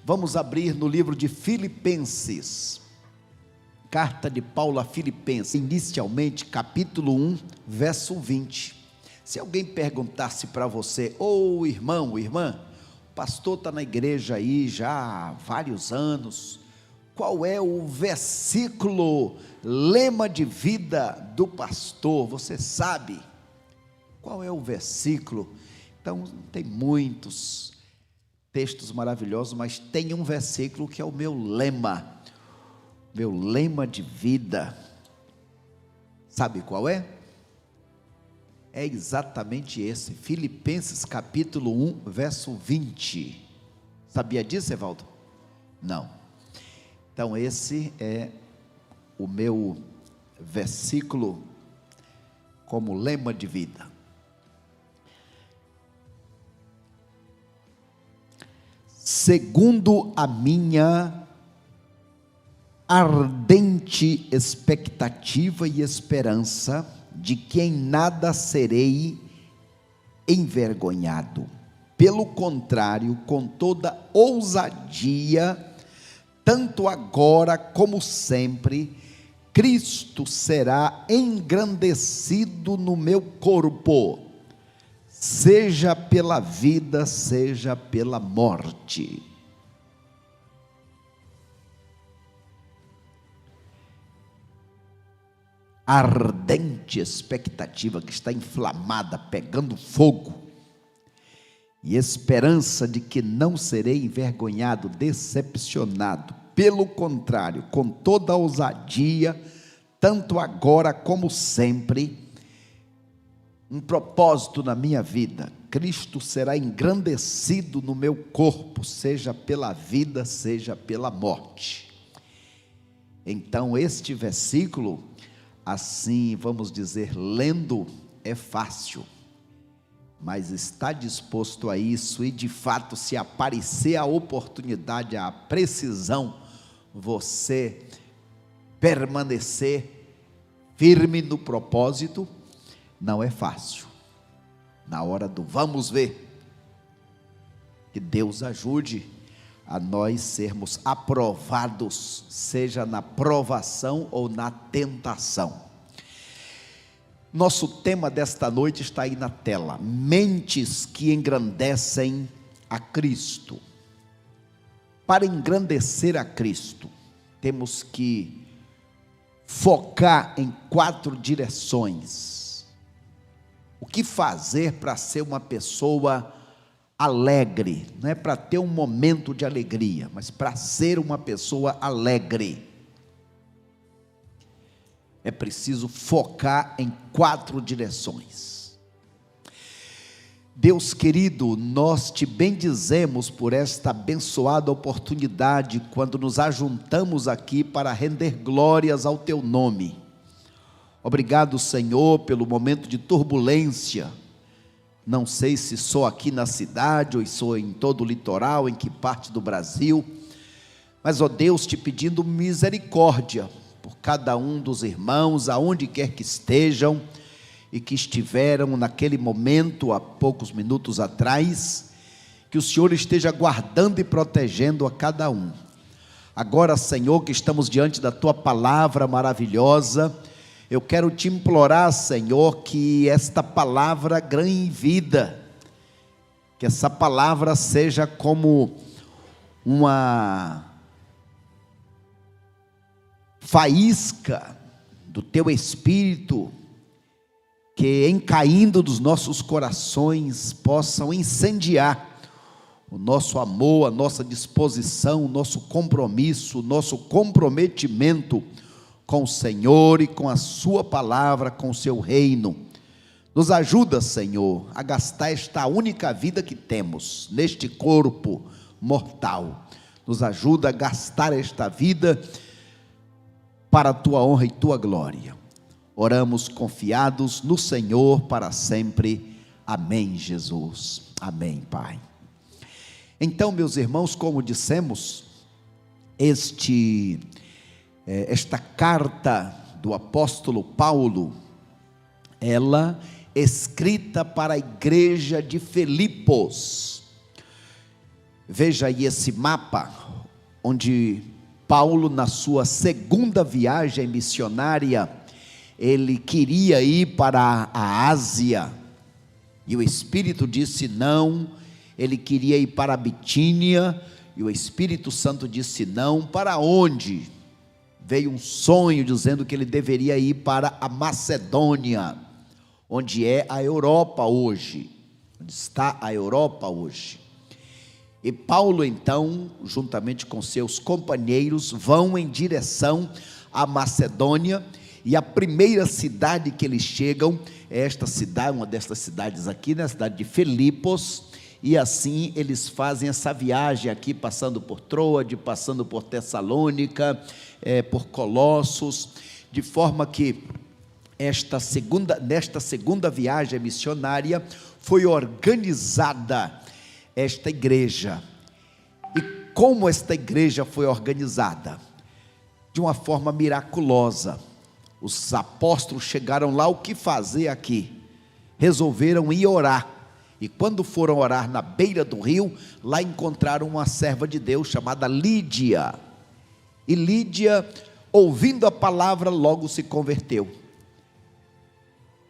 Vamos abrir no livro de Filipenses, carta de Paulo a Filipenses, inicialmente capítulo 1, verso 20. Se alguém perguntasse para você, ô irmão, irmã, o pastor está na igreja aí já há vários anos, qual é o versículo, lema de vida do pastor? Você sabe qual é o versículo? Então, tem muitos textos maravilhosos, mas tem um versículo que é o meu lema de vida. Sabe qual é? É exatamente esse, Filipenses capítulo 1, verso 20. Sabia disso, Evaldo? Não. Então esse é o meu versículo como lema de vida. Segundo a minha ardente expectativa e esperança de que em nada serei envergonhado. Pelo contrário, com toda ousadia, tanto agora como sempre, Cristo será engrandecido no meu corpo, seja pela vida, seja pela morte. A ardente expectativa que está inflamada, pegando fogo, e esperança de que não serei envergonhado, decepcionado. Pelo contrário, com toda a ousadia, tanto agora como sempre, um propósito na minha vida: Cristo será engrandecido no meu corpo, seja pela vida, seja pela morte. Então este versículo, assim vamos dizer, lendo é fácil, mas está disposto a isso, e de fato, se aparecer a oportunidade, a precisão, você permanecer firme no propósito, não é fácil. Na hora do vamos ver, que Deus ajude a nós sermos aprovados, seja na provação ou na tentação. Nosso tema desta noite está aí na tela: mentes que engrandecem a Cristo. Para engrandecer a Cristo, temos que focar em 4 direções. O que fazer para ser uma pessoa alegre? Não é para ter um momento de alegria, mas para ser uma pessoa alegre. É preciso focar em 4 direções. Deus querido, nós te bendizemos por esta abençoada oportunidade, quando nos ajuntamos aqui para render glórias ao teu nome. Obrigado, Senhor, pelo momento de turbulência. Não sei se sou aqui na cidade ou sou em todo o litoral, em que parte do Brasil, mas, ó Deus, te pedindo misericórdia por cada um dos irmãos, aonde quer que estejam, e que estiveram naquele momento, há poucos minutos atrás, que o Senhor esteja guardando e protegendo a cada um. Agora, Senhor, que estamos diante da tua palavra maravilhosa, eu quero te implorar, Senhor, que esta palavra ganhe vida, que essa palavra seja como uma faísca do teu Espírito, que em caindo dos nossos corações possam incendiar o nosso amor, a nossa disposição, o nosso compromisso, o nosso comprometimento com o Senhor e com a sua palavra, com o seu reino. Nos ajuda, Senhor, a gastar esta única vida que temos neste corpo mortal. Nos ajuda a gastar esta vida para a tua honra e tua glória. Oramos confiados no Senhor para sempre. Amém, Jesus. Amém, Pai. Então, meus irmãos, como dissemos, esta carta do apóstolo Paulo, ela escrita para a igreja de Filipos. Veja aí esse mapa, onde Paulo, na sua segunda viagem missionária, ele queria ir para a Ásia, e o Espírito disse não. Ele queria ir para a Bitínia, e o Espírito Santo disse não. Para onde? Veio um sonho dizendo que ele deveria ir para a Macedônia, onde é a Europa hoje, onde está a Europa hoje. E Paulo então, juntamente com seus companheiros, vão em direção à Macedônia, e a primeira cidade que eles chegam é esta cidade, uma destas cidades aqui, na cidade de Filipos. E assim eles fazem essa viagem aqui, passando por Troade, passando por Tessalônica, por Colossos, de forma que nesta segunda viagem missionária foi organizada esta igreja. E como esta igreja foi organizada? De uma forma miraculosa. Os apóstolos chegaram lá, o que fazer aqui? Resolveram ir orar. E quando foram orar na beira do rio, lá encontraram uma serva de Deus chamada Lídia. E Lídia, ouvindo a palavra, logo se converteu.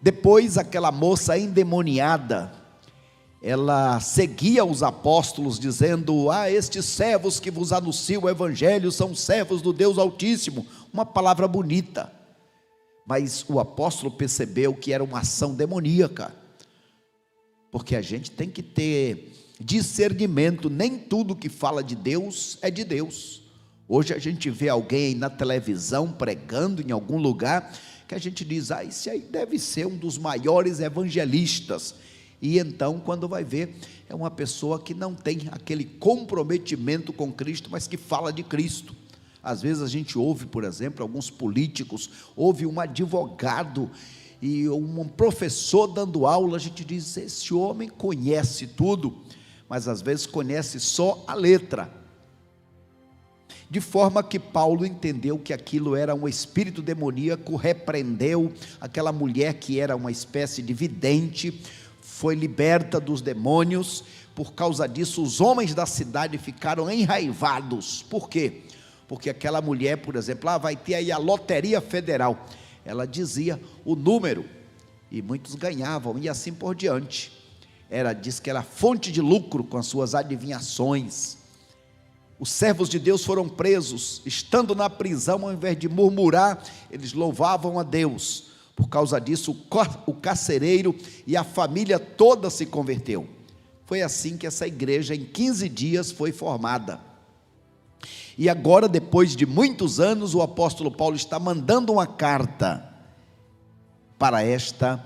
Depois, aquela moça endemoniada, ela seguia os apóstolos dizendo: estes servos que vos anunciam o evangelho são servos do Deus Altíssimo. Uma palavra bonita. Mas o apóstolo percebeu que era uma ação demoníaca, porque a gente tem que ter discernimento. Nem tudo que fala de Deus é de Deus. Hoje a gente vê alguém na televisão pregando em algum lugar, que a gente diz: esse aí deve ser um dos maiores evangelistas. E então, quando vai ver, é uma pessoa que não tem aquele comprometimento com Cristo, mas que fala de Cristo. Às vezes a gente ouve, por exemplo, alguns políticos, ouve um advogado e um professor dando aula, a gente diz: esse homem conhece tudo, mas às vezes conhece só a letra. De forma que Paulo entendeu que aquilo era um espírito demoníaco, repreendeu aquela mulher que era uma espécie de vidente, foi liberta dos demônios. Por causa disso, os homens da cidade ficaram enraivados. Por quê? Porque aquela mulher, por exemplo, vai ter aí a loteria federal, ela dizia o número, e muitos ganhavam, e assim por diante. Diz que era fonte de lucro com as suas adivinhações. Os servos de Deus foram presos, estando na prisão, ao invés de murmurar, eles louvavam a Deus. Por causa disso, o carcereiro e a família toda se converteu. Foi assim que essa igreja, em 15 dias, foi formada. E agora, depois de muitos anos, o apóstolo Paulo está mandando uma carta para esta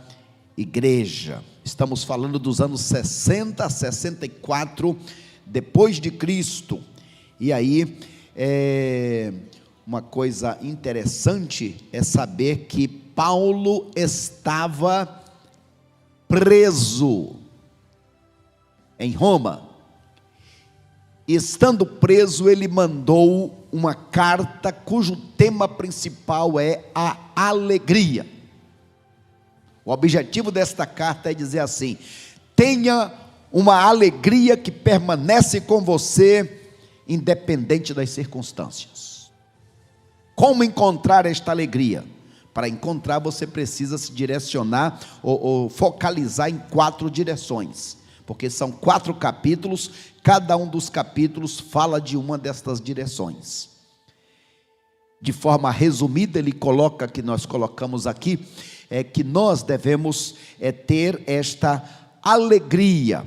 igreja. Estamos falando dos anos 60 a 64 depois de Cristo. E aí, uma coisa interessante é saber que Paulo estava preso em Roma. Estando preso, ele mandou uma carta cujo tema principal é a alegria. O objetivo desta carta é dizer assim: tenha uma alegria que permanece com você, independente das circunstâncias. Como encontrar esta alegria? Para encontrar, você precisa se direcionar ou focalizar em 4 direções, porque são 4 capítulos, cada um dos capítulos fala de uma destas direções. De forma resumida, ele coloca, que nós colocamos aqui, que nós devemos ter esta alegria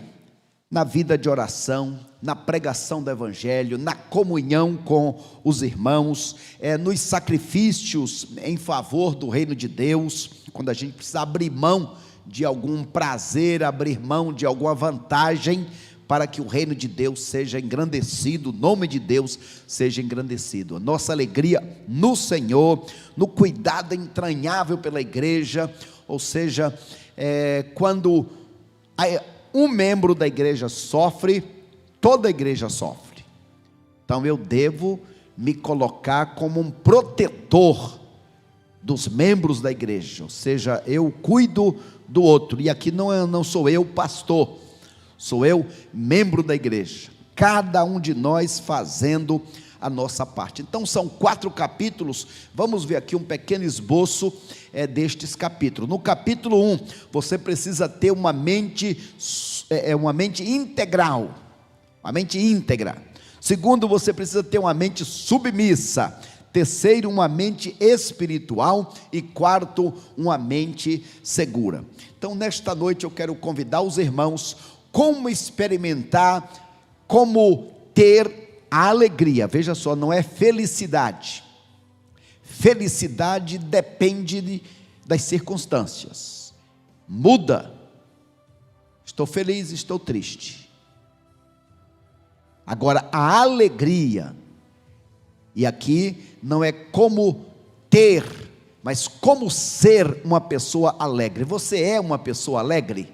na vida de oração, na pregação do evangelho, na comunhão com os irmãos, nos sacrifícios em favor do reino de Deus, quando a gente precisa abrir mão de algum prazer, abrir mão de alguma vantagem, para que o reino de Deus seja engrandecido, o nome de Deus seja engrandecido. A nossa alegria no Senhor, no cuidado entranhável pela igreja, ou seja, quando um membro da igreja sofre, toda a igreja sofre. Então eu devo me colocar como um protetor dos membros da igreja, ou seja, eu cuido do outro. E aqui não sou eu pastor, sou eu membro da igreja. cada um de nós fazendo a nossa parte. Então são 4 capítulos, vamos ver aqui um pequeno esboço destes capítulos. No capítulo 1, você precisa ter uma mente integral, uma mente íntegra. Segundo, você precisa ter uma mente submissa. Terceiro, uma mente espiritual. E quarto, uma mente segura. Então nesta noite eu quero convidar os irmãos como experimentar, como ter a alegria. Veja só, não é felicidade. Felicidade depende das circunstâncias. Muda. Estou feliz, estou triste. Agora, a alegria, e aqui não é como ter, mas como ser uma pessoa alegre. Você é uma pessoa alegre?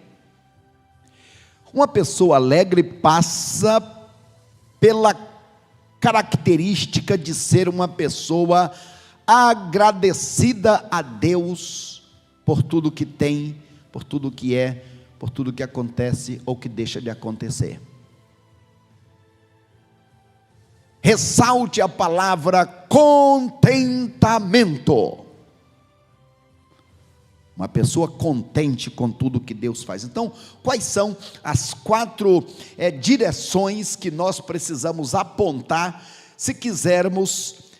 Uma pessoa alegre passa pela característica de ser uma pessoa agradecida a Deus por tudo que tem, por tudo que é, por tudo que acontece ou que deixa de acontecer. Ressalte a palavra contentamento. Uma pessoa contente com tudo que Deus faz. Então, quais são as 4 direções que nós precisamos apontar se quisermos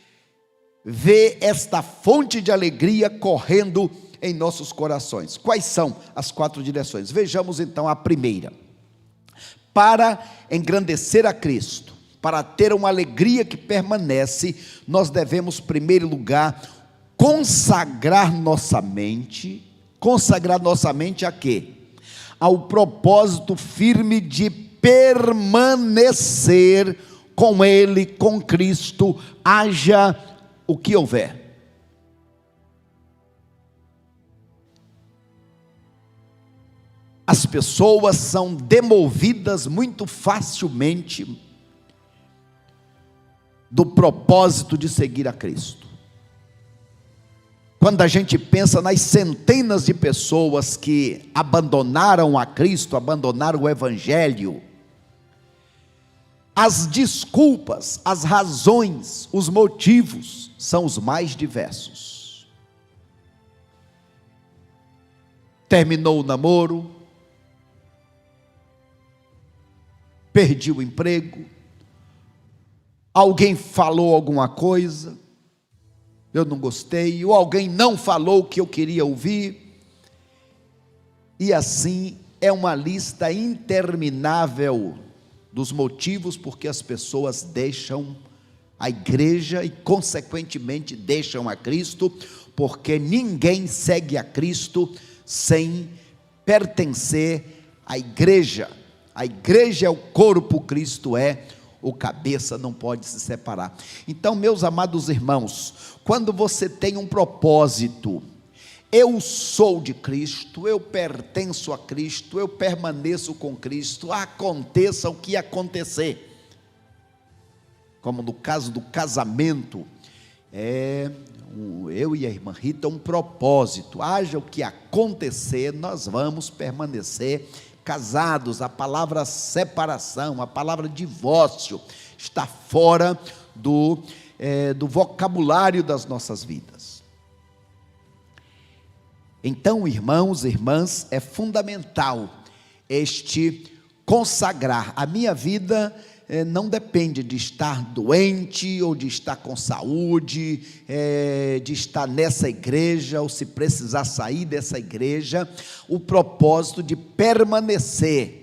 ver esta fonte de alegria correndo em nossos corações? Quais são as 4 direções? Vejamos então a primeira. Para engrandecer a Cristo, para ter uma alegria que permanece, nós devemos, em primeiro lugar, consagrar nossa mente a quê? Ao propósito firme de permanecer com Ele, com Cristo, haja o que houver. As pessoas são demovidas muito facilmente do propósito de seguir a Cristo. Quando a gente pensa nas centenas de pessoas que abandonaram a Cristo, abandonaram o Evangelho, as desculpas, as razões, os motivos são os mais diversos. Terminou o namoro, perdi o emprego, alguém falou alguma coisa, eu não gostei, ou alguém não falou o que eu queria ouvir, e assim é uma lista interminável dos motivos porque as pessoas deixam a igreja e consequentemente deixam a Cristo, porque ninguém segue a Cristo sem pertencer à igreja. A igreja é o corpo, Cristo é o cabeça, não pode se separar. Então, meus amados irmãos, quando você tem um propósito, eu sou de Cristo, eu pertenço a Cristo, eu permaneço com Cristo, aconteça o que acontecer, como no caso do casamento, eu e a irmã Rita, um propósito, haja o que acontecer, nós vamos permanecer casados. A palavra separação, a palavra divórcio, está fora do vocabulário das nossas vidas. Então, irmãos e irmãs, é fundamental este consagrar. A minha vida não depende de estar doente, ou de estar com saúde, de estar nessa igreja, ou se precisar sair dessa igreja. O propósito de permanecer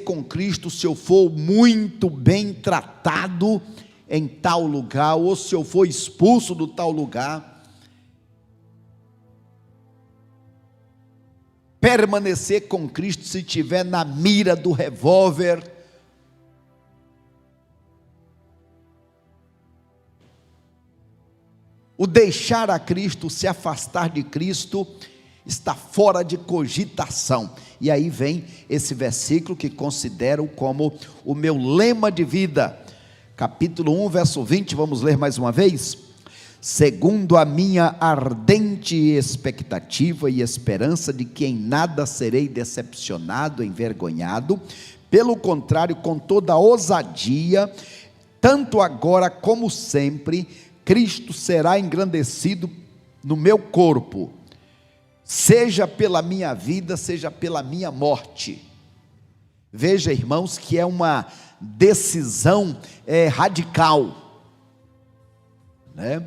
com Cristo, se eu for muito bem tratado em tal lugar, ou se eu for expulso do tal lugar, permanecer com Cristo se estiver na mira do revólver, o deixar a Cristo, se afastar de Cristo, está fora de cogitação. E aí vem esse versículo que considero como o meu lema de vida, capítulo 1, verso 20, vamos ler mais uma vez? Segundo a minha ardente expectativa e esperança de que em nada serei decepcionado, envergonhado, Pelo contrário, com toda ousadia, tanto agora como sempre, Cristo será engrandecido no meu corpo, seja pela minha vida, seja pela minha morte. Veja, irmãos, que é uma decisão radical, né?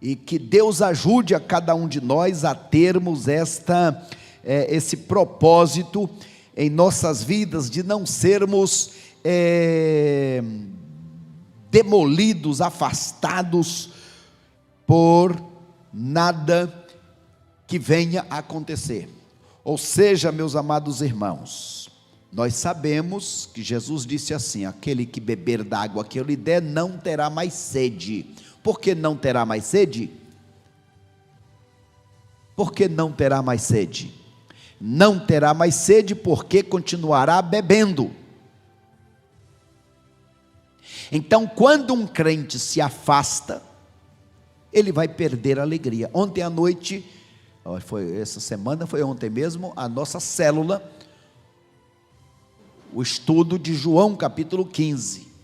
E que Deus ajude a cada um de nós a termos esse propósito em nossas vidas, de não sermos demolidos, afastados por nada que venha a acontecer. Ou seja, meus amados irmãos, nós sabemos que Jesus disse assim: aquele que beber da água que eu lhe der não terá mais sede. Por que não terá mais sede? Por que não terá mais sede? Não terá mais sede porque continuará bebendo. Então, quando um crente se afasta, ele vai perder a alegria. Ontem à noite, essa semana, foi ontem mesmo, a nossa célula, o estudo de João capítulo 15.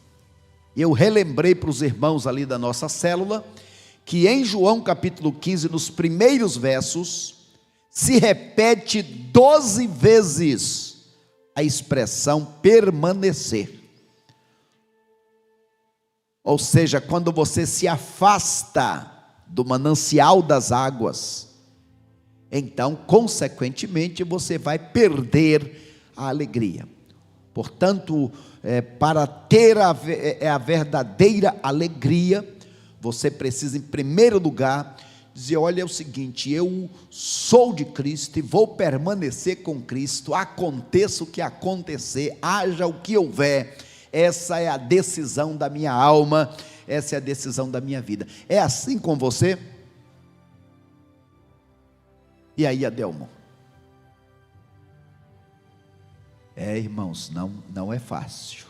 Eu relembrei para os irmãos ali da nossa célula, que em João capítulo 15, nos primeiros versos, se repete 12 vezes a expressão permanecer. Ou seja, quando você se afasta do manancial das águas, então, consequentemente, você vai perder a alegria. Portanto, para ter a verdadeira alegria, você precisa, em primeiro lugar, dizer: olha, é o seguinte, eu sou de Cristo e vou permanecer com Cristo, aconteça o que acontecer, haja o que houver. Essa é a decisão da minha alma, essa é a decisão da minha vida. É assim com você? E aí, Adelmo? Irmãos, não é fácil.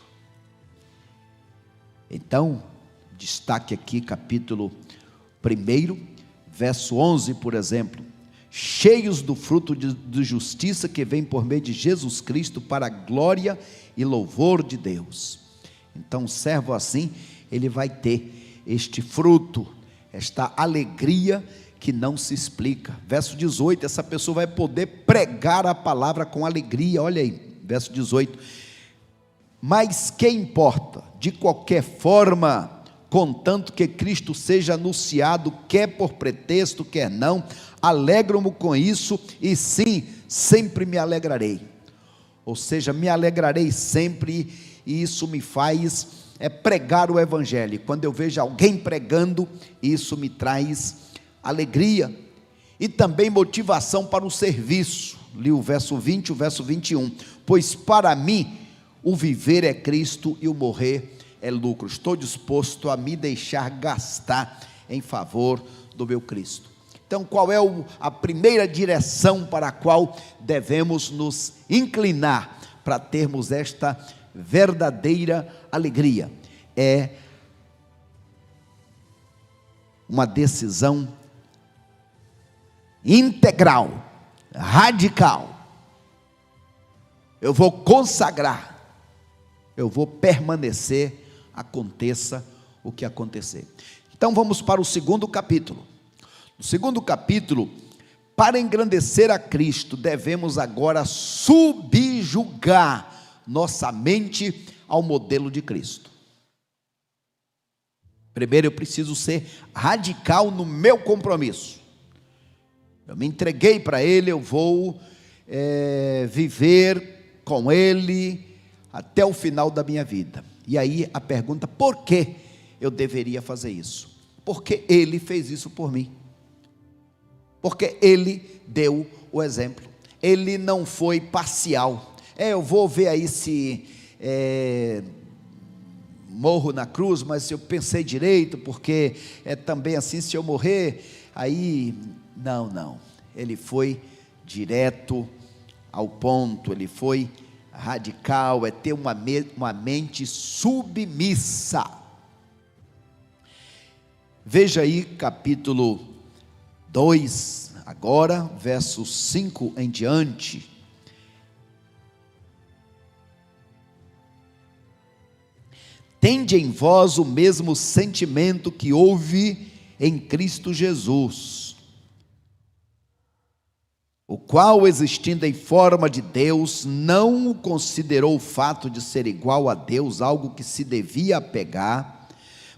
Então, destaque aqui capítulo 1, verso 11, por exemplo: cheios do fruto de justiça que vem por meio de Jesus Cristo para a glória e louvor de Deus. Então, o servo assim, ele vai ter este fruto, esta alegria que não se explica. Verso 18, essa pessoa vai poder pregar a palavra com alegria. Olha aí, verso 18: mas que importa? De qualquer forma, contanto que Cristo seja anunciado, quer por pretexto, quer não, alegro-me com isso, e sim, sempre me alegrarei. Ou seja, me alegrarei sempre, e isso me faz pregar o evangelho. Quando eu vejo alguém pregando, isso me traz alegria, e também motivação para o serviço. Li o verso 20 e o verso 21, pois para mim o viver é Cristo e o morrer é lucro. Estou disposto a me deixar gastar em favor do meu Cristo. Então, qual é a primeira direção para a qual devemos nos inclinar para termos esta verdadeira alegria? É uma decisão integral, radical. Eu vou consagrar, eu vou permanecer, aconteça o que acontecer. Então vamos para o segundo capítulo. No segundo capítulo, para engrandecer a Cristo, devemos agora subjugar nossa mente ao modelo de Cristo. Primeiro, eu preciso ser radical no meu compromisso. Eu me entreguei para Ele, eu vou viver com Ele até o final da minha vida. E aí a pergunta: por que eu deveria fazer isso? Porque Ele fez isso por mim. Porque Ele deu o exemplo. Ele não foi parcial. Eu vou ver aí se morro na cruz, mas se eu pensei direito, porque também assim, se eu morrer, aí... Não. Ele foi direto ao ponto, ele foi radical, ter uma mente submissa. Veja aí capítulo 2, agora, versos 5 em diante. tende em vós o mesmo sentimento que houve em Cristo Jesus, o qual, existindo em forma de Deus, não considerou o fato de ser igual a Deus algo que se devia apegar,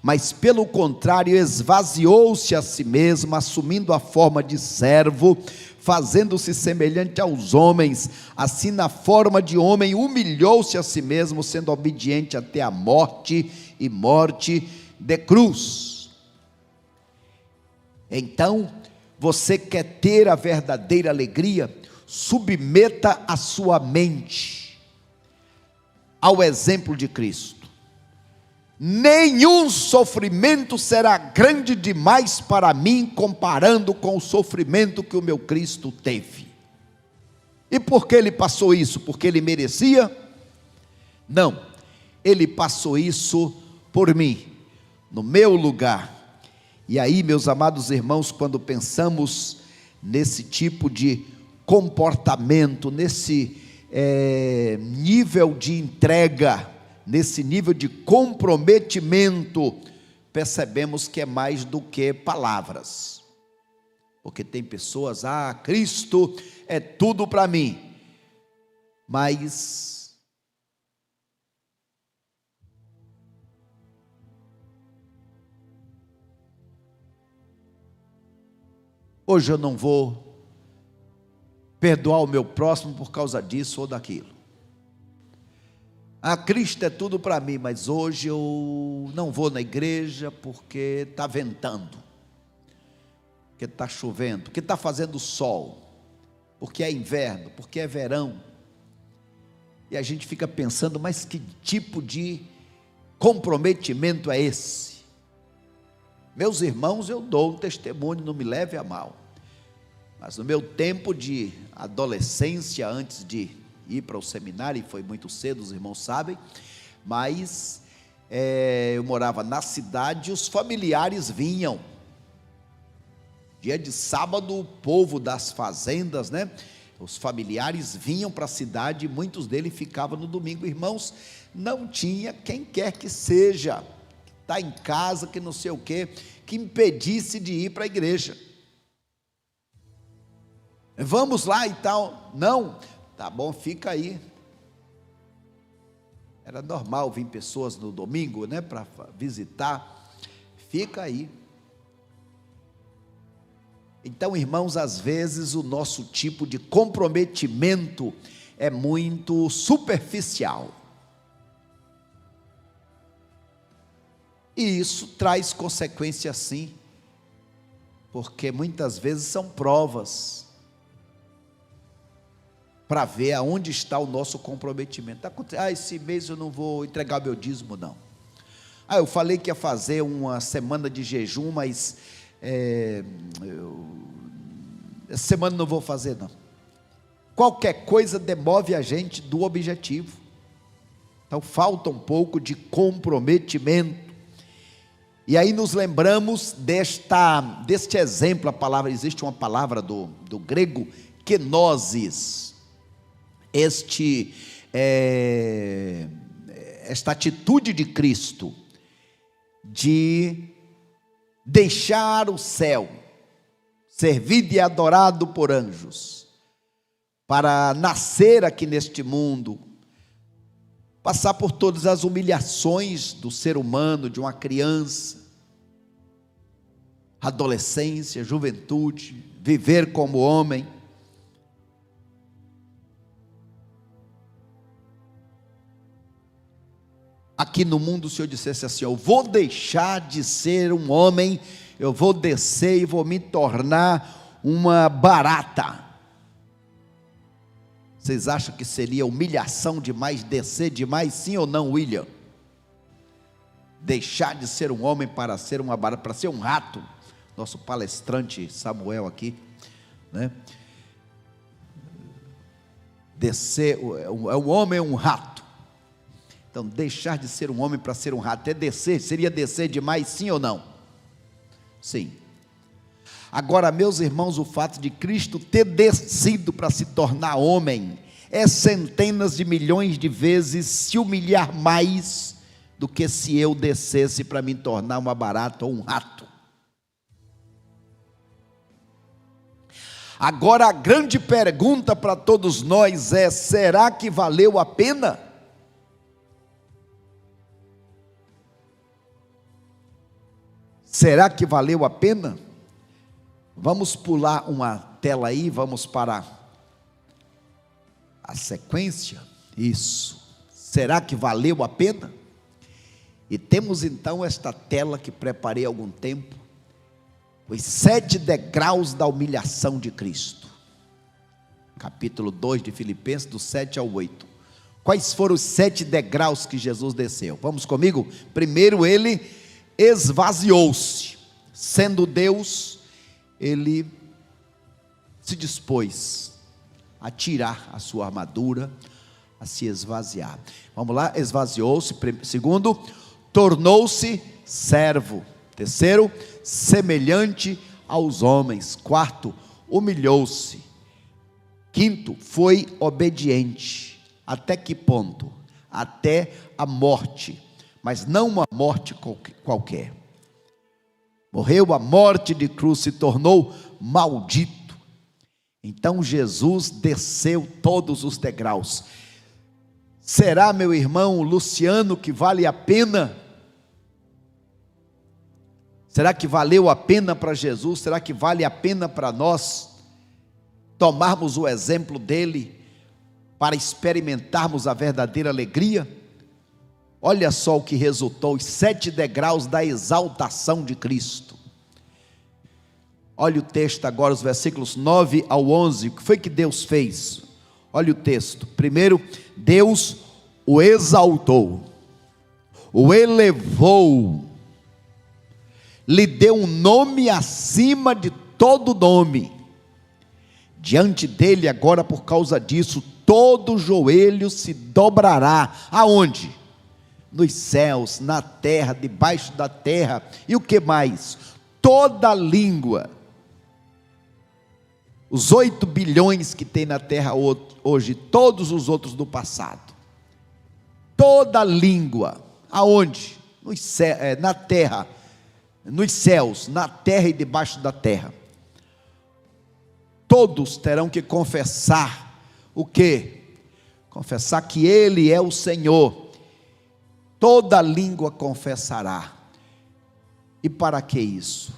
mas pelo contrário esvaziou-se a si mesmo, assumindo a forma de servo, fazendo-se semelhante aos homens, assim na forma de homem humilhou-se a si mesmo, sendo obediente até a morte e morte de cruz. Então, você quer ter a verdadeira alegria? Submeta a sua mente ao exemplo de Cristo. Nenhum sofrimento será grande demais para mim, comparando com o sofrimento que o meu Cristo teve. E por que ele passou isso? Porque ele merecia? Não, ele passou isso por mim, no meu lugar. E aí, meus amados irmãos, quando pensamos nesse tipo de comportamento, nesse nível de entrega, nesse nível de comprometimento, percebemos que é mais do que palavras. Porque tem pessoas, Cristo é tudo para mim, mas hoje eu não vou perdoar o meu próximo por causa disso ou daquilo. Cristo é tudo para mim, mas hoje eu não vou na igreja porque está ventando, porque está chovendo, porque está fazendo sol, porque é inverno, porque é verão. E a gente fica pensando, mas que tipo de comprometimento é esse? Meus irmãos, eu dou um testemunho, não me leve a mal, mas no meu tempo de adolescência, antes de ir para o seminário, e foi muito cedo, os irmãos sabem, mas eu morava na cidade, e os familiares vinham, dia de sábado, o povo das fazendas, os familiares vinham para a cidade, e muitos deles ficavam no domingo. Irmãos, não tinha quem quer que seja, está em casa, que não sei o quê, que impedisse de ir para a igreja. Vamos lá e tal. Não, tá bom, fica aí. Era normal vir pessoas no domingo, para visitar. Fica aí. Então, irmãos, às vezes o nosso tipo de comprometimento é muito superficial. E isso traz consequências sim, porque muitas vezes são provas para ver aonde está o nosso comprometimento. Esse mês eu não vou entregar meu dízimo, não. Eu falei que ia fazer uma semana de jejum, mas essa semana não vou fazer, não. Qualquer coisa demove a gente do objetivo. Então falta um pouco de comprometimento. E aí nos lembramos deste exemplo. Existe uma palavra do grego, kenosis. Esta atitude de Cristo, de deixar o céu, servido e adorado por anjos, para nascer aqui neste mundo, passar por todas as humilhações do ser humano, de uma criança, adolescência, juventude, viver como homem. Aqui no mundo, o Senhor dissesse assim: eu vou deixar de ser um homem, eu vou descer e vou me tornar uma barata. Vocês acham que seria humilhação demais, descer demais, sim ou não, William? Deixar de ser um homem para ser uma barata, para ser um rato. Nosso palestrante Samuel aqui, Descer, um homem é um rato. Então, deixar de ser um homem para ser um rato é descer, seria descer demais, sim ou não? Sim. Agora, meus irmãos, o fato de Cristo ter descido para se tornar homem, é centenas de milhões de vezes se humilhar mais do que se eu descesse para me tornar uma barata ou um rato. Agora a grande pergunta para todos nós é: será que valeu a pena? Será que valeu a pena? Vamos pular uma tela aí, vamos para a sequência. Isso. Será que valeu a pena? E temos então esta tela que preparei há algum tempo. Os 7 degraus da humilhação de Cristo. Capítulo 2 de Filipenses, do 7 ao 8. Quais foram os 7 degraus que Jesus desceu? Vamos comigo? Primeiro, ele esvaziou-se. Sendo Deus, ele se dispôs a tirar a sua armadura, a se esvaziar. Vamos lá, esvaziou-se. Segundo, tornou-se servo. Terceiro, semelhante aos homens. Quarto, humilhou-se. Quinto, foi obediente. Até que ponto? Até a morte, mas não uma morte qualquer. Morreu a morte de cruz, se tornou maldito. Então Jesus desceu todos os degraus. Será, meu irmão Luciano, que vale a pena? Será que valeu a pena para Jesus? Será que vale a pena para nós tomarmos o exemplo dele para experimentarmos a verdadeira alegria? Olha só o que resultou, os 7 degraus da exaltação de Cristo. Olha o texto agora, os versículos 9 ao 11, o que foi que Deus fez? Olha o texto. Primeiro, Deus o exaltou, o elevou, lhe deu um nome acima de todo nome. Diante dele agora, por causa disso, todo joelho se dobrará. Aonde? Nos céus, na terra, debaixo da terra. E o que mais? Toda língua. Os 8 bilhões que tem na terra hoje, todos os outros do passado. Toda língua. Aonde? Na terra. Nos céus, na terra e debaixo da terra. Todos terão que confessar o quê? Confessar que Ele é o Senhor. Toda língua confessará. E para que isso?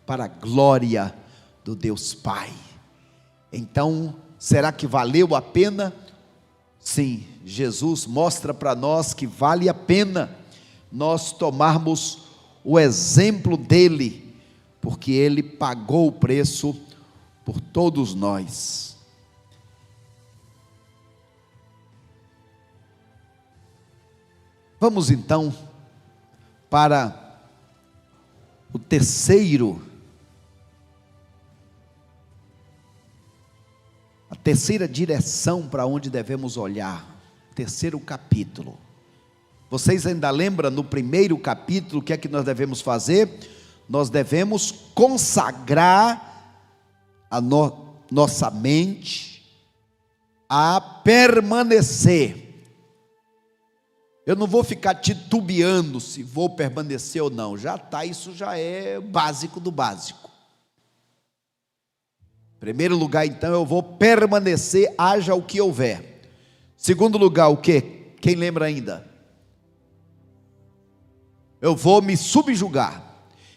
Para a glória do Deus Pai. Então, será que valeu a pena? Sim, Jesus mostra para nós que vale a pena nós tomarmos o exemplo dele, porque ele pagou o preço por todos nós. Vamos então para o a terceira direção para onde devemos olhar, terceiro capítulo. Vocês ainda lembram no primeiro capítulo o que é que nós devemos fazer? Nós devemos consagrar a nossa mente a permanecer. Eu não vou ficar titubeando se vou permanecer ou não. Isso já é básico do básico. Em primeiro lugar, então, eu vou permanecer, haja o que houver. Segundo lugar, o quê? Quem lembra ainda? Eu vou me subjugar.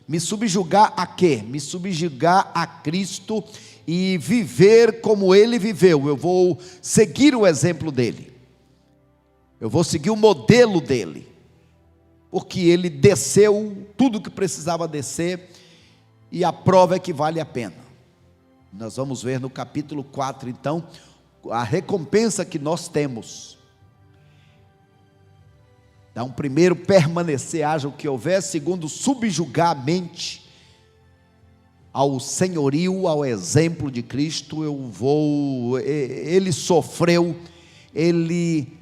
Me subjugar a quê? Me subjugar a Cristo e viver como Ele viveu. Eu vou seguir o exemplo dEle. Eu vou seguir o modelo dEle. Porque Ele desceu tudo que precisava descer e a prova é que vale a pena. Nós vamos ver no capítulo 4, então, a recompensa que nós temos. Então, primeiro, permanecer, haja o que houver. Segundo, subjugar a mente ao senhorio, ao exemplo de Cristo. Ele sofreu, ele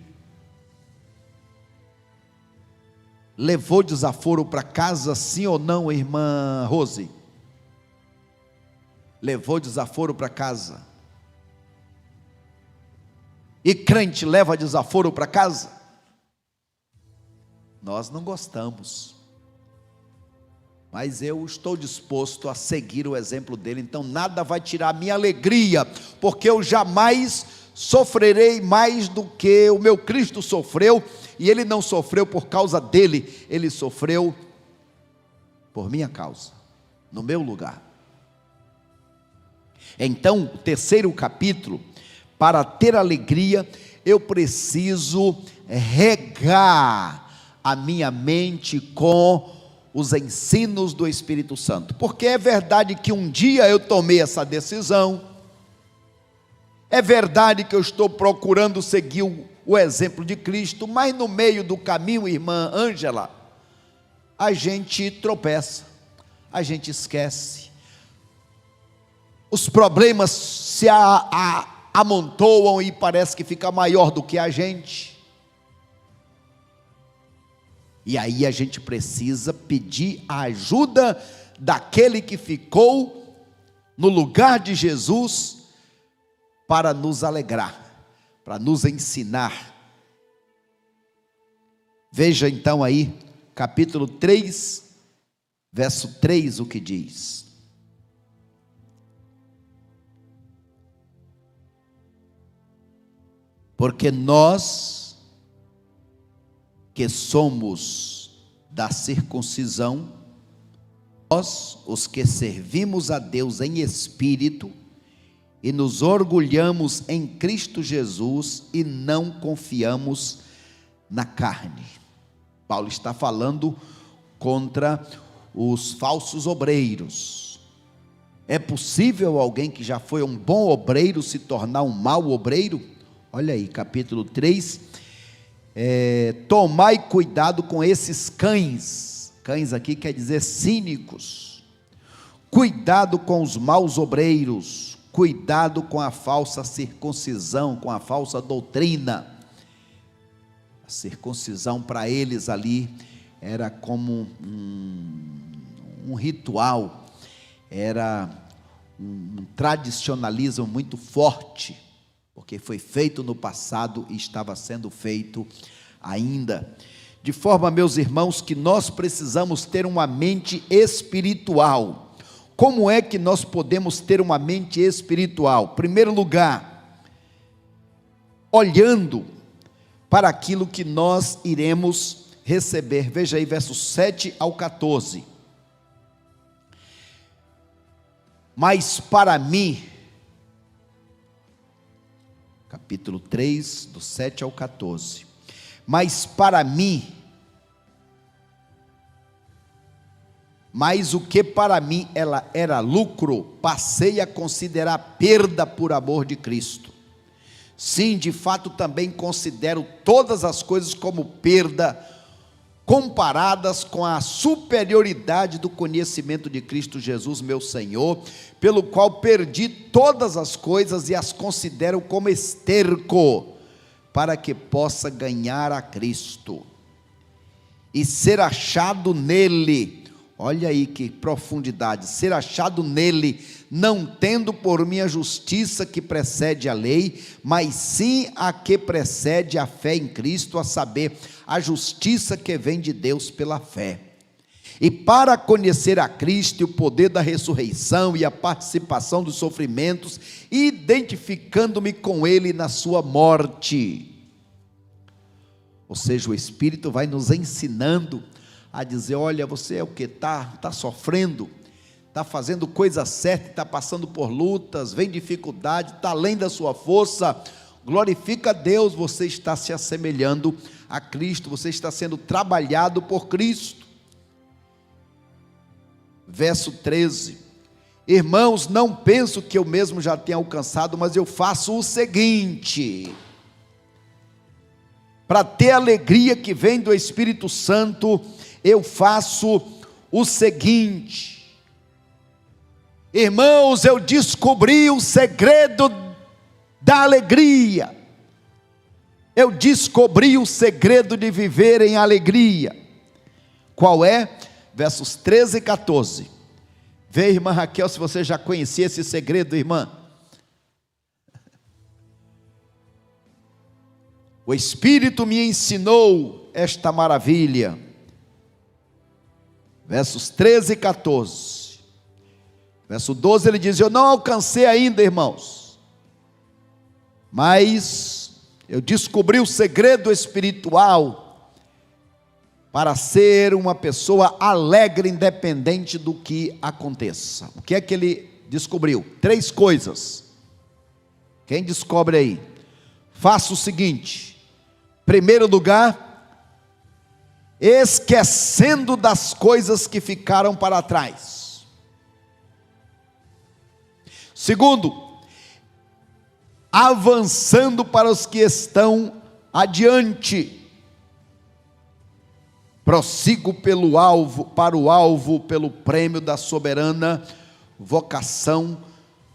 levou desaforo para casa, sim ou não, irmã Rose? Levou desaforo para casa. E crente leva desaforo para casa? Nós não gostamos, mas eu estou disposto a seguir o exemplo dele. Então nada vai tirar a minha alegria, porque eu jamais sofrerei mais do que o meu Cristo sofreu, e ele não sofreu por causa dele, ele sofreu por minha causa, no meu lugar. Então, o terceiro capítulo, para ter alegria, eu preciso regar a minha mente com os ensinos do Espírito Santo, porque é verdade que um dia eu tomei essa decisão, é verdade que eu estou procurando seguir o exemplo de Cristo, mas no meio do caminho, irmã Ângela, a gente tropeça, a gente esquece, os problemas se amontoam e parece que fica maior do que a gente, e aí a gente precisa pedir a ajuda daquele que ficou no lugar de Jesus, para nos alegrar, para nos ensinar. Veja então aí, capítulo 3, verso 3, o que diz: porque nós, que somos da circuncisão, nós, os que servimos a Deus em espírito, e nos orgulhamos em Cristo Jesus, e não confiamos na carne. Paulo está falando contra os falsos obreiros. É possível alguém que já foi um bom obreiro se tornar um mau obreiro? Olha aí, capítulo 3, tomai cuidado com esses cães. Cães aqui quer dizer cínicos. Cuidado com os maus obreiros. Cuidado com a falsa circuncisão, com a falsa doutrina. A circuncisão para eles ali era como um ritual, era um tradicionalismo muito forte, porque foi feito no passado e estava sendo feito ainda. De forma, meus irmãos, que nós precisamos ter uma mente espiritual. Como é que nós podemos ter uma mente espiritual? Em primeiro lugar, olhando para aquilo que nós iremos receber. Veja aí, versos 7 ao 14. Mas para mim, capítulo 3, do 7 ao 14. Mas para mim, mas o que para mim ela era lucro, passei a considerar perda por amor de Cristo. Sim, de fato também considero todas as coisas como perda, comparadas com a superioridade do conhecimento de Cristo Jesus, meu Senhor, pelo qual perdi todas as coisas e as considero como esterco, para que possa ganhar a Cristo, e ser achado nele. Olha aí que profundidade, ser achado nele, não tendo por minha justiça que precede a lei, mas sim a que precede a fé em Cristo, a saber, a justiça que vem de Deus pela fé. E para conhecer a Cristo e o poder da ressurreição e a participação dos sofrimentos, identificando-me com ele na sua morte. Ou seja, o Espírito vai nos ensinando a dizer: olha, você é o que? Está sofrendo, está fazendo coisa certa, está passando por lutas, vem dificuldade, está além da sua força, glorifica a Deus, você está se assemelhando a Cristo, você está sendo trabalhado por Cristo. Verso 13: irmãos, não penso que eu mesmo já tenha alcançado, mas eu faço o seguinte, para ter a alegria que vem do Espírito Santo, eu faço o seguinte. Irmãos, eu descobri o segredo da alegria, eu descobri o segredo de viver em alegria. Qual é? Versos 13 e 14, vê, irmã Raquel, se você já conhecia esse segredo, irmã. O Espírito me ensinou esta maravilha. Versos 13 e 14. Verso 12 ele diz: eu não alcancei ainda, irmãos, mas eu descobri o segredo espiritual para ser uma pessoa alegre, independente do que aconteça. O que é que ele descobriu? 3 coisas. Quem descobre aí? Faça o seguinte: primeiro lugar, esquecendo das coisas que ficaram para trás. Segundo, avançando para os que estão adiante. Prossigo pelo alvo, para o alvo, pelo prêmio da soberana vocação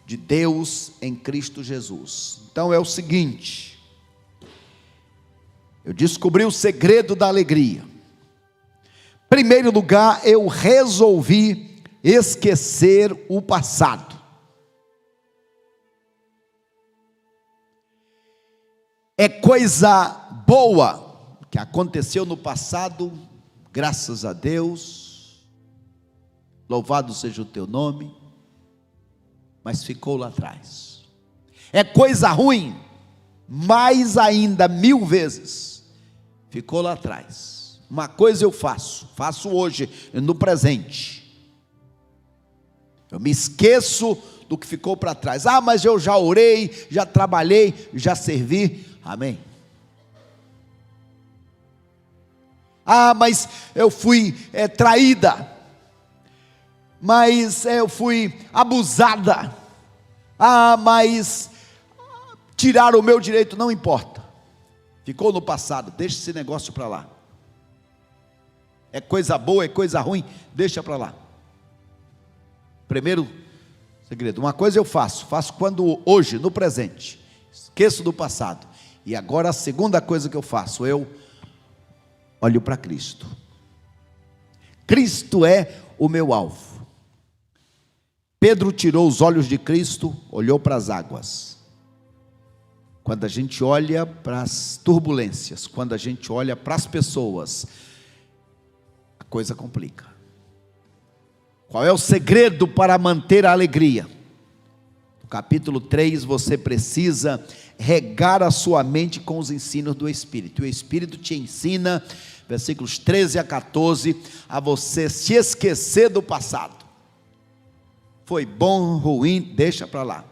de Deus em Cristo Jesus. Então é o seguinte: eu descobri o segredo da alegria. Primeiro lugar, eu resolvi esquecer o passado. É coisa boa que aconteceu no passado, graças a Deus, louvado seja o teu nome, mas ficou lá atrás. É coisa ruim, mais ainda 1000 vezes, ficou lá atrás. Uma coisa eu faço hoje, no presente. Eu me esqueço do que ficou para trás. Ah, mas eu já orei, já trabalhei, já servi. Amém. Ah, mas eu fui traída. Mas eu fui abusada. Ah, mas tiraram o meu direito. Não importa. Ficou no passado, deixa esse negócio para lá. É coisa boa, é coisa ruim, deixa para lá. Primeiro segredo, uma coisa eu faço quando hoje, no presente, esqueço do passado. E agora a segunda coisa que eu faço, eu olho para Cristo. Cristo é o meu alvo. Pedro tirou os olhos de Cristo, olhou para as águas. Quando a gente olha para as turbulências, quando a gente olha para as pessoas, a coisa complica. Qual é o segredo para manter a alegria? No capítulo 3, você precisa regar a sua mente com os ensinos do Espírito. O Espírito te ensina, versículos 13 a 14, a você se esquecer do passado. Foi bom, ruim, deixa para lá.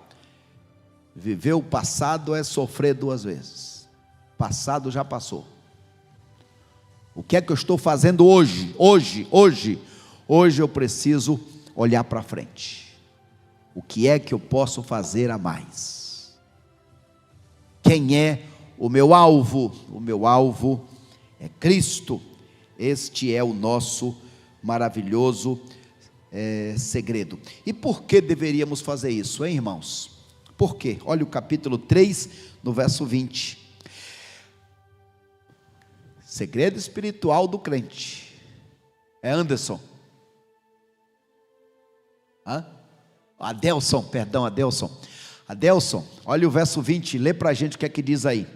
Viver o passado é sofrer 2 vezes. Passado já passou. O que é que eu estou fazendo hoje? Hoje eu preciso olhar para frente. O que é que eu posso fazer a mais? Quem é o meu alvo? O meu alvo é Cristo. Este é o nosso maravilhoso segredo. E por que deveríamos fazer isso, hein, irmãos? Por quê? Olha o capítulo 3, no verso 20. Segredo espiritual do crente. É Anderson. Adelson, olha o verso 20, lê para a gente o que é que diz aí.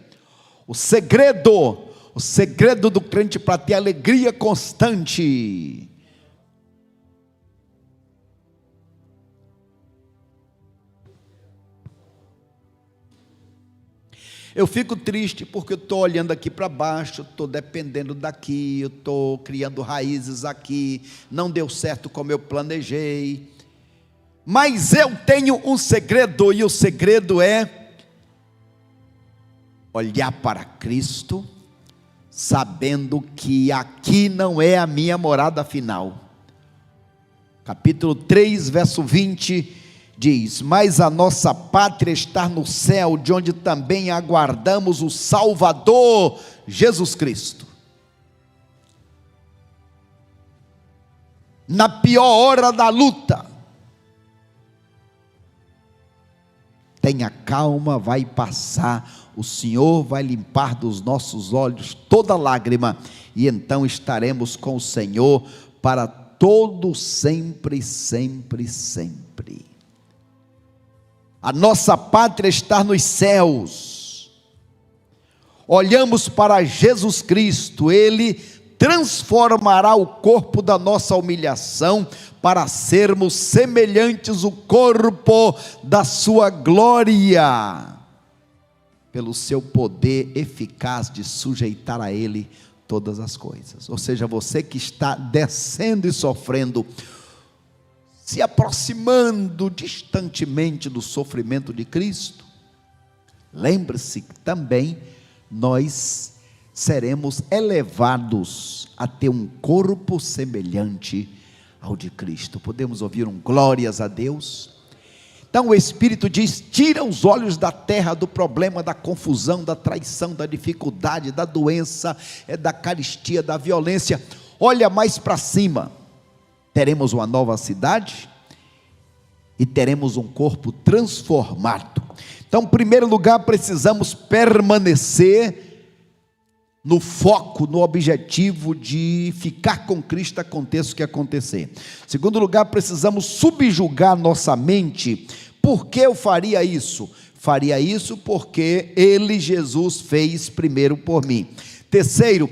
O segredo do crente para ter alegria constante. Eu fico triste porque eu estou olhando aqui para baixo, estou dependendo daqui, eu estou criando raízes aqui, não deu certo como eu planejei. Mas eu tenho um segredo, e o segredo é olhar para Cristo, sabendo que aqui não é a minha morada final. Capítulo 3, verso 20, diz: mas a nossa pátria está no céu, de onde também aguardamos o Salvador, Jesus Cristo. Na pior hora da luta, tenha calma, vai passar, o Senhor vai limpar dos nossos olhos toda lágrima, e então estaremos com o Senhor para todo sempre, sempre, sempre. A nossa pátria está nos céus. olhamos para Jesus Cristo, Ele transformará o corpo da nossa humilhação para sermos semelhantes ao corpo da sua glória, pelo seu poder eficaz de sujeitar a Ele todas as coisas. Ou seja, você que está descendo e sofrendo, se aproximando distantemente do sofrimento de Cristo, lembre-se que também nós seremos elevados a ter um corpo semelhante ao de Cristo. Podemos ouvir um glórias a Deus? Então o Espírito diz: tira os olhos da terra, do problema, da confusão, da traição, da dificuldade, da doença, da carestia, da violência. Olha mais para cima. Teremos uma nova cidade e teremos um corpo transformado. Então, em primeiro lugar, precisamos permanecer no foco, no objetivo de ficar com Cristo, aconteça o que acontecer. Em segundo lugar, precisamos subjugar nossa mente. Por que eu faria isso? Faria isso porque Ele, Jesus, fez primeiro por mim. Terceiro,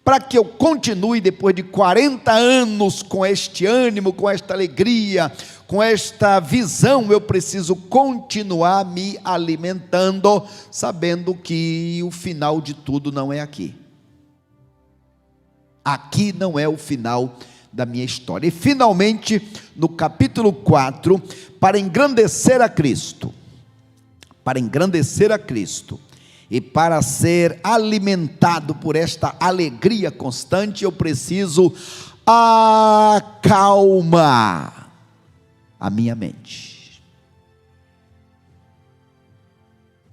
para que eu continue depois de 40 anos com este ânimo, com esta alegria, com esta visão, eu preciso continuar me alimentando, sabendo que o final de tudo não é aqui. Aqui não é o final da minha história. E finalmente, no capítulo 4, para engrandecer a Cristo, e para ser alimentado por esta alegria constante, eu preciso acalmar a minha mente.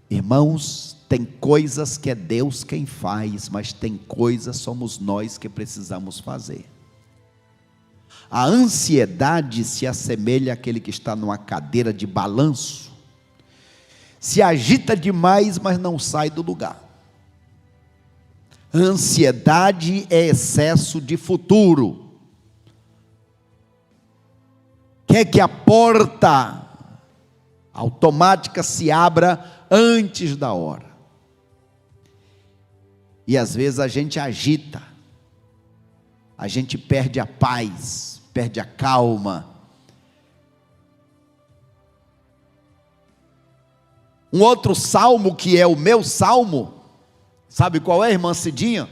Irmãos, tem coisas que é Deus quem faz, mas tem coisas somos nós que precisamos fazer. A ansiedade se assemelha àquele que está numa cadeira de balanço, se agita demais, mas não sai do lugar. Ansiedade é excesso de futuro. Quer que a porta automática se abra antes da hora. E às vezes a gente agita, a gente perde a paz, perde a calma. Um outro salmo que é o meu salmo, sabe qual é, irmã Cidinha?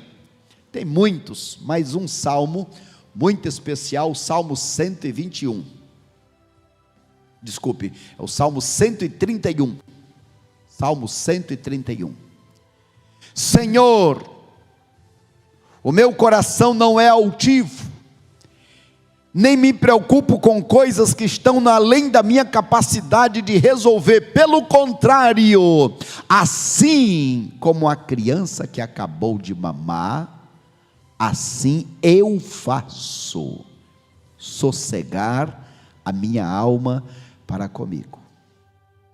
Tem muitos, mas um salmo muito especial, o Salmo 121. Desculpe, é o Salmo 131. Salmo 131. Senhor, o meu coração não é altivo, nem me preocupo com coisas que estão além da minha capacidade de resolver. Pelo contrário, assim como a criança que acabou de mamar, assim eu faço sossegar a minha alma para comigo.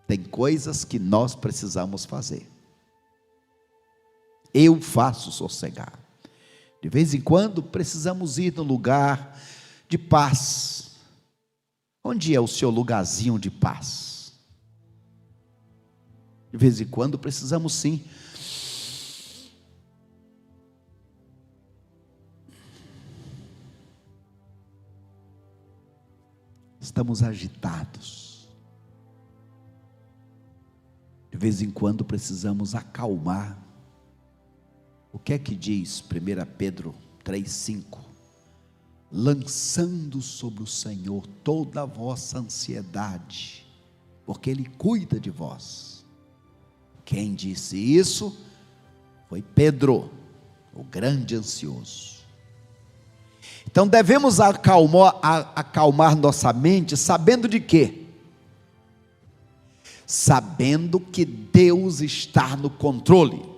Tem coisas que nós precisamos fazer. Eu faço sossegar. De vez em quando precisamos ir no lugar de paz. Onde é o seu lugarzinho de paz? De vez em quando precisamos sim. Estamos agitados. De vez em quando precisamos acalmar. O que é que diz 1 Pedro 3,5? Lançando sobre o Senhor toda a vossa ansiedade, porque Ele cuida de vós. Quem disse isso foi Pedro, o grande ansioso. Então devemos acalmar nossa mente, sabendo de quê? Sabendo que Deus está no controle.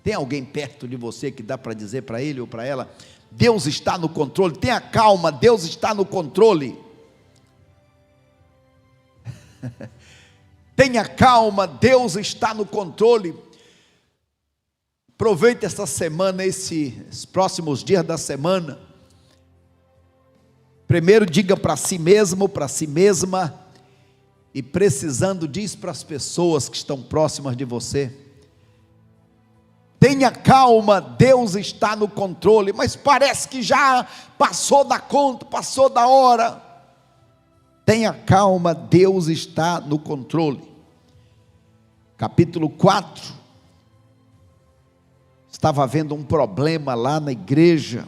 Tem alguém perto de você que dá para dizer para ele ou para ela: Deus está no controle? Tenha calma, Deus está no controle. Tenha calma, Deus está no controle. Aproveite esta semana, esses próximos dias da semana. Primeiro diga para si mesmo, para si mesma, e precisando diz para as pessoas que estão próximas de você: Tenha calma, Deus está no controle. Mas parece que já passou da conta, passou da hora. Tenha calma, Deus está no controle. Capítulo 4. Estava havendo um problema lá na igreja,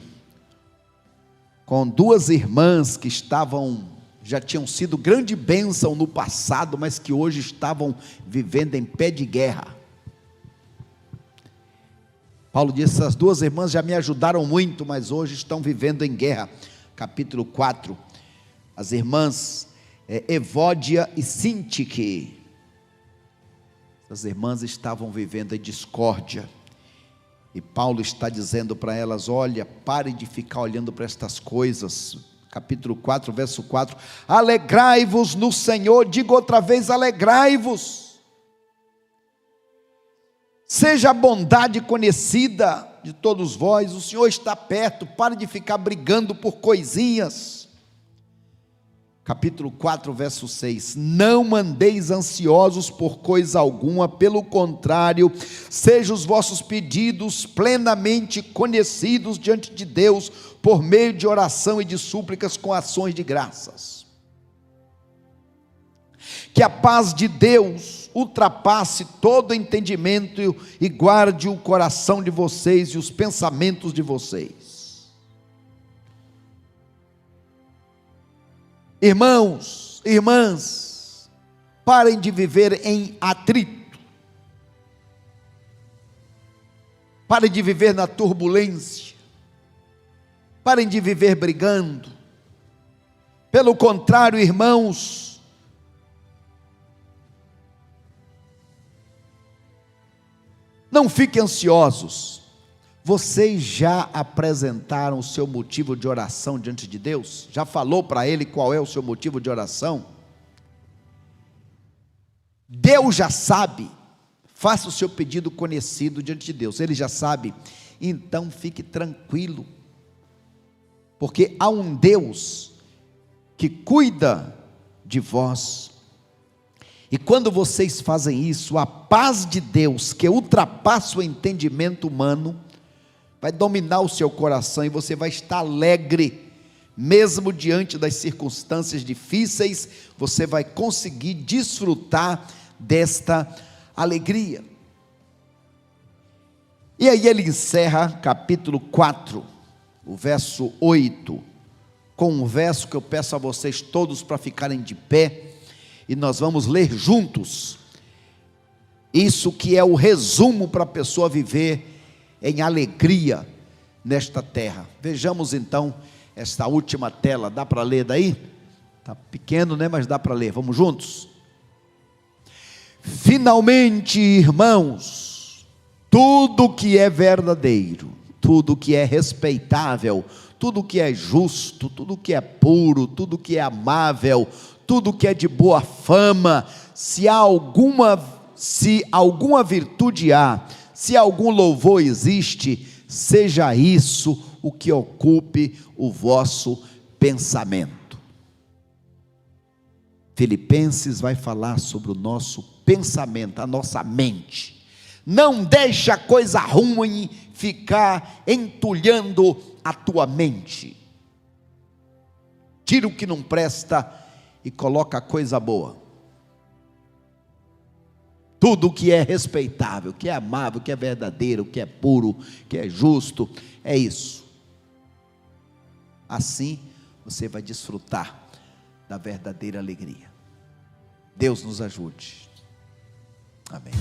com duas irmãs que já tinham sido grande bênção no passado, mas que hoje estavam vivendo em pé de guerra. Paulo disse: essas duas irmãs já me ajudaram muito, mas hoje estão vivendo em guerra. Capítulo 4, as irmãs Evódia e Sintique. Essas irmãs estavam vivendo em discórdia, e Paulo está dizendo para elas: olha, pare de ficar olhando para estas coisas. Capítulo 4, verso 4, alegrai-vos no Senhor. Digo outra vez, alegrai-vos. Seja a bondade conhecida de todos vós, o Senhor está perto, pare de ficar brigando por coisinhas. Capítulo 4, verso 6, não andeis ansiosos por coisa alguma, pelo contrário, sejam os vossos pedidos plenamente conhecidos diante de Deus, por meio de oração e de súplicas com ações de graças. Que a paz de Deus ultrapasse todo entendimento e guarde o coração de vocês e os pensamentos de vocês. Irmãos, irmãs, parem de viver em atrito, parem de viver na turbulência, parem de viver brigando. Pelo contrário, irmãos, não fiquem ansiosos. Vocês já apresentaram o seu motivo de oração diante de Deus? Já falou para Ele qual é o seu motivo de oração? Deus já sabe. Faça o seu pedido conhecido diante de Deus. Ele já sabe. Então fique tranquilo, porque há um Deus que cuida de vós. E quando vocês fazem isso, a paz de Deus, que ultrapassa o entendimento humano, vai dominar o seu coração, e você vai estar alegre, mesmo diante das circunstâncias difíceis, você vai conseguir desfrutar desta alegria. E aí ele encerra capítulo 4, o verso 8, com um verso que eu peço a vocês todos para ficarem de pé, e nós vamos ler juntos, isso que é o resumo para a pessoa viver em alegria nesta terra. Vejamos então esta última tela. Dá para ler daí? Está pequeno, né? Mas dá para ler. Vamos juntos? Finalmente, irmãos, tudo que é verdadeiro, tudo que é respeitável, tudo que é justo, tudo que é puro, tudo que é amável, tudo que é de boa fama, se alguma virtude há, se algum louvor existe, seja isso o que ocupe o vosso pensamento. Filipenses vai falar sobre o nosso pensamento, a nossa mente. Não deixe a coisa ruim ficar entulhando a tua mente. Tira o que não presta e coloca a coisa boa. Tudo que é respeitável, que é amável, que é verdadeiro, que é puro, que é justo, é isso. Assim você vai desfrutar da verdadeira alegria. Deus nos ajude. Amém.